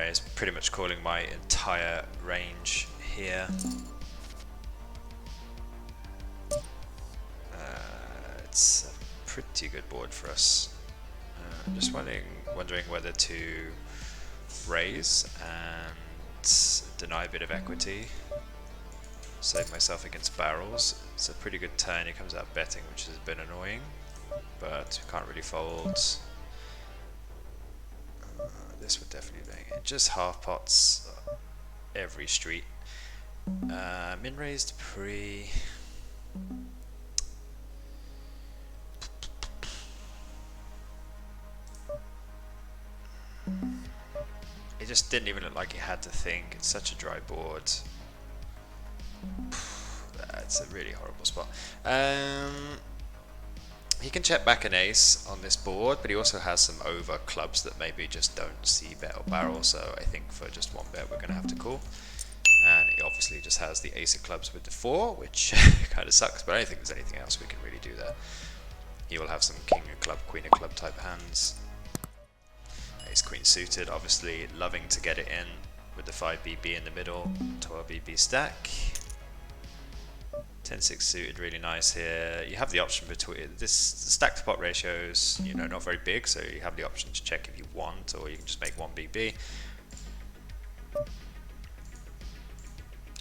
is pretty much calling my entire range here. It's a pretty good board for us. I'm just wondering whether to raise and deny a bit of equity, save myself against barrels. It's a pretty good turn. He comes out betting, which has been annoying, but we can't really fold. This would definitely bang it. Just half pots every street. Min raised pre. It just didn't even look like it had to think. It's such a dry board. That's a really horrible spot. He can check back an ace on this board, but he also has some over clubs that maybe just don't see bet or barrel, so I think for just one bet we're going to have to call. And he obviously just has the ace of clubs with the 4, which kind of sucks, but I don't think there's anything else we can really do there. He will have some king of club, queen of club type hands. Ace queen suited, obviously loving to get it in with the 5BB in the middle, 12BB stack. 10-6 suited, really nice here. You have the option between this stack to pot ratios, you know, not very big, so you have the option to check if you want, or you can just make 1BB.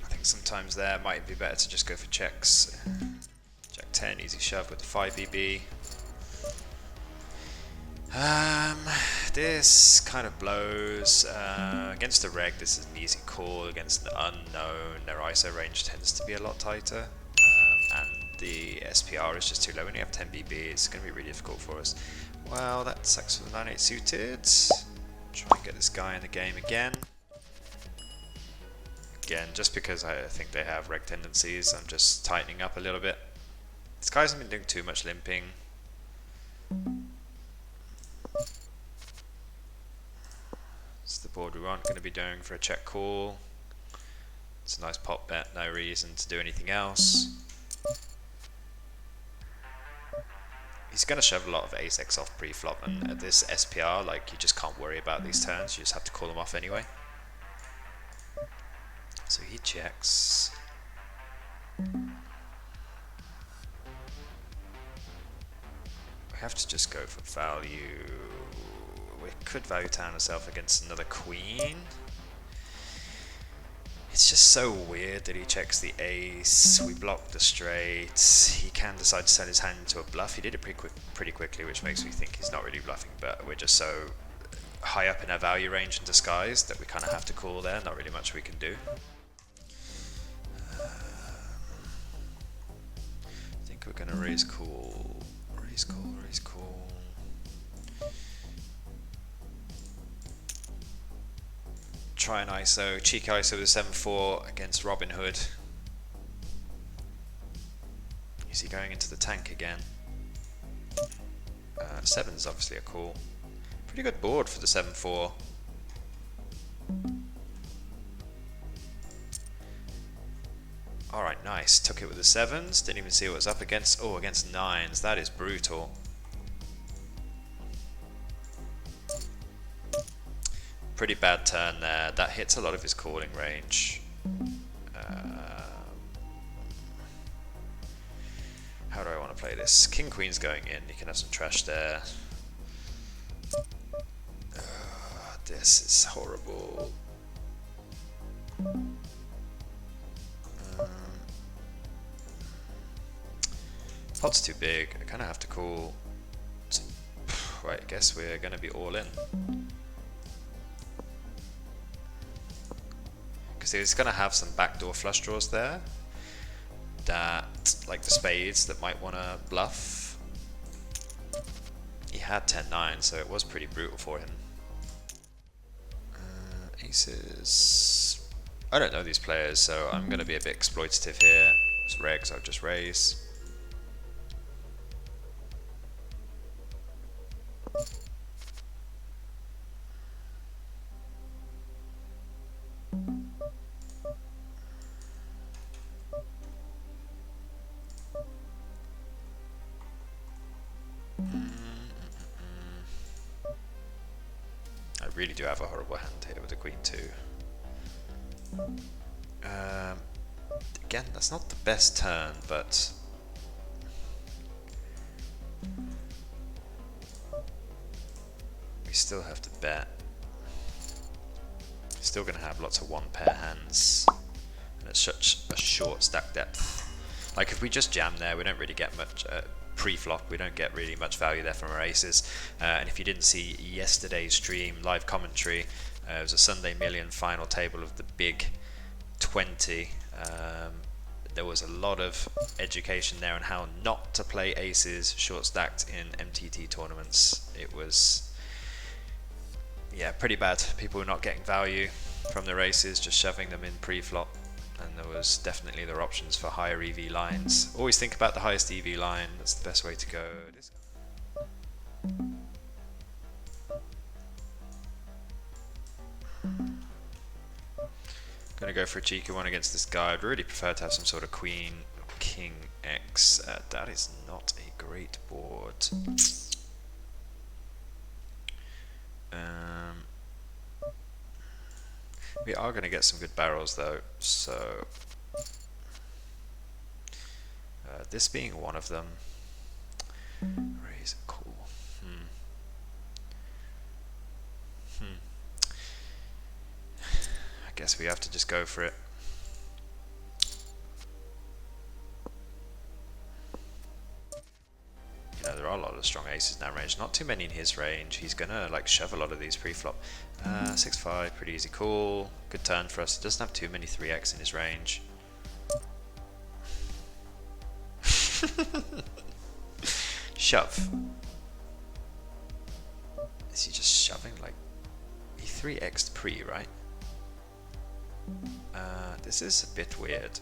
I think sometimes there might be better to just go for checks. Jack 10, easy shove with the 5BB. This kind of blows. Against the reg, this is an easy call. Against the unknown, their ISO range tends to be a lot tighter. And the SPR is just too low. When you have 10BB, it's going to be really difficult for us. Well, that sucks for the 9-8 suited. Try and get this guy in the game again. Again, just because I think they have reg tendencies, I'm just tightening up a little bit. This guy hasn't been doing too much limping. It's the board we aren't going to be doing for a check call. It's a nice pop bet, no reason to do anything else. He's going to shove a lot of ace-x off pre-flop, and at this SPR, like, you just can't worry about these turns, you just have to call them off anyway. So he checks. We have to just go for value. We could value town ourselves against another queen. It's just so weird that he checks the ace, we block the straight, he can decide to sell his hand into a bluff. He did it pretty quickly, which makes me think he's not really bluffing, but we're just so high up in our value range and disguise that we kind of have to call there, not really much we can do. I think we're going to raise call, raise call, raise call. Try an ISO, cheek ISO with a 7-4 against Robin Hood. Is he going into the tank again? 7 is obviously a call. Pretty good board for the 7-4. Alright, nice. Took it with the 7s. Didn't even see what it was up against. Oh, against 9s. That is brutal. Pretty bad turn there. That hits a lot of his calling range. How do I want to play this? King Queen's going in. You can have some trash there. This is horrible. Pot's too big. I kind of have to call. Right, I guess we're going to be all in. Because he's going to have some backdoor flush draws there. That, like the spades, that might want to bluff. He had 10-9, so it was pretty brutal for him. Aces. I don't know these players, so I'm going to be a bit exploitative here. It's regs, I'll just raise. I really do have a horrible hand here with the queen two. Again, that's not the best turn, but we still have to bet. Still going to have lots of one pair hands, and it's such a short stack depth. Like if we just jam there, we don't really get much pre-flop. We don't get really much value there from our aces. And if you didn't see yesterday's stream live commentary, it was a Sunday Million final table of the big 20. There was a lot of education there on how not to play aces short stacked in MTT tournaments. It was, yeah, pretty bad. People were not getting value from their aces, just shoving them in pre-flop. And there was definitely there options for higher EV lines. Always think about the highest EV line. That's the best way to go. Gonna go for a cheeky one against this guy. I'd really prefer to have some sort of queen or king X. That is not a great board. We are going to get some good barrels though, so this being one of them. Raise a call. I guess we have to just go for it. You know, there are a lot of strong aces in that range. Not too many in his range. He's gonna like shove a lot of these pre-flop. 6-5, pretty easy call. Good turn for us. He doesn't have too many 3x in his range. Shove. Is he just shoving? Like, he 3x'd pre, right? This is a bit weird.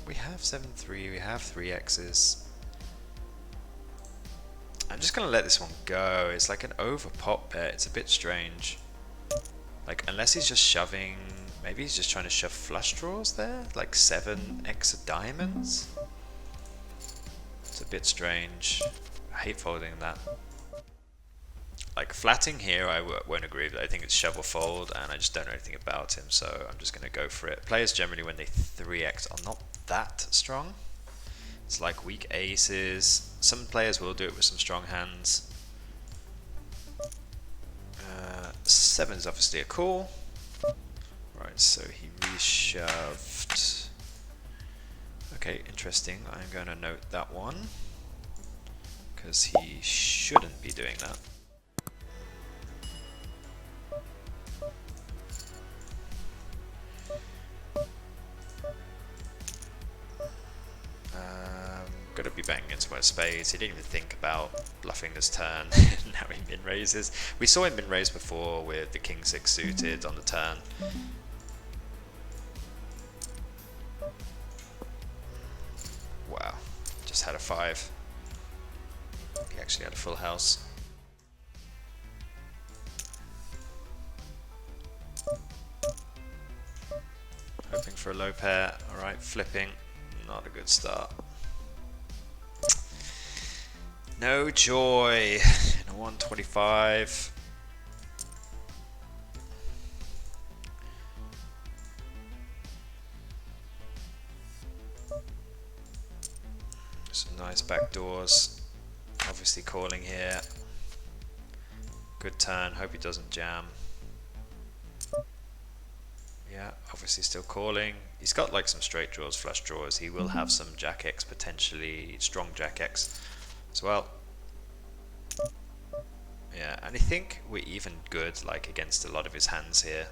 We have 7-3, we have 3x's. I'm just gonna let this one go. It's like an over pot bet. It's a bit strange. Like, unless he's just shoving, maybe he's just trying to shove flush draws there? Like 7x of diamonds? It's a bit strange. I hate folding that. Like flatting here, I won't agree with it. I think it's shovel fold, and I just don't know anything about him, so I'm just going to go for it. Players generally, when they 3x, are not that strong. It's like weak aces. Some players will do it with some strong hands. 7 is obviously a call. Right, so he reshoved. Okay, interesting. I'm going to note that one, because he shouldn't be doing that. Gotta be banging into my spades. He didn't even think about bluffing this turn. Now he min raises. We saw him min raise before with the king 6 suited on the turn. Wow, just had a 5. He actually had a full house. Hoping for a low pair. Alright, flipping. Not a good start. No joy in a 125. Some nice back doors. Obviously calling here. Good turn. Hope he doesn't jam. Yeah, obviously still calling. He's got like some straight draws, flush draws. He will have some jack X, potentially strong jack X as well. Yeah, and I think we're even good like against a lot of his hands here.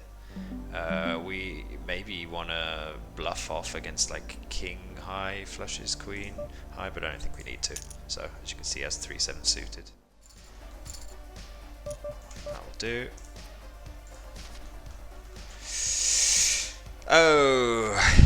We maybe want to bluff off against like king high flushes queen high, but I don't think we need to. So as you can see, he has 3-7 suited. That will do. Oh.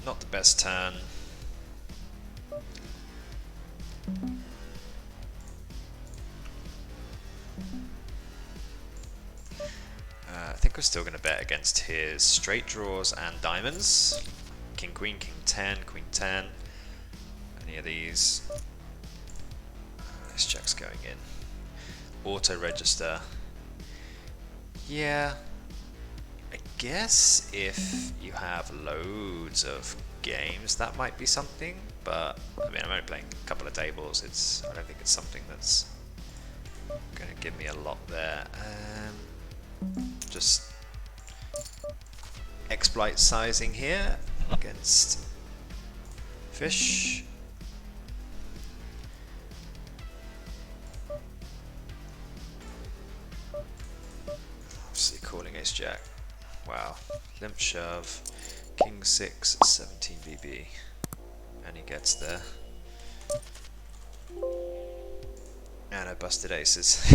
Not the best turn. think we're still going to bet against his straight draws and diamonds. King, queen, king 10, queen 10. Any of these. This check's going in. Auto register. Yeah. I guess if you have loads of games, that might be something. But I mean, I'm only playing a couple of tables. I don't think it's something that's going to give me a lot there. Just exploit sizing here against fish. Obviously calling ace jack. Wow. Limp shove. King 6, 17 BB. And he gets there. And I busted aces.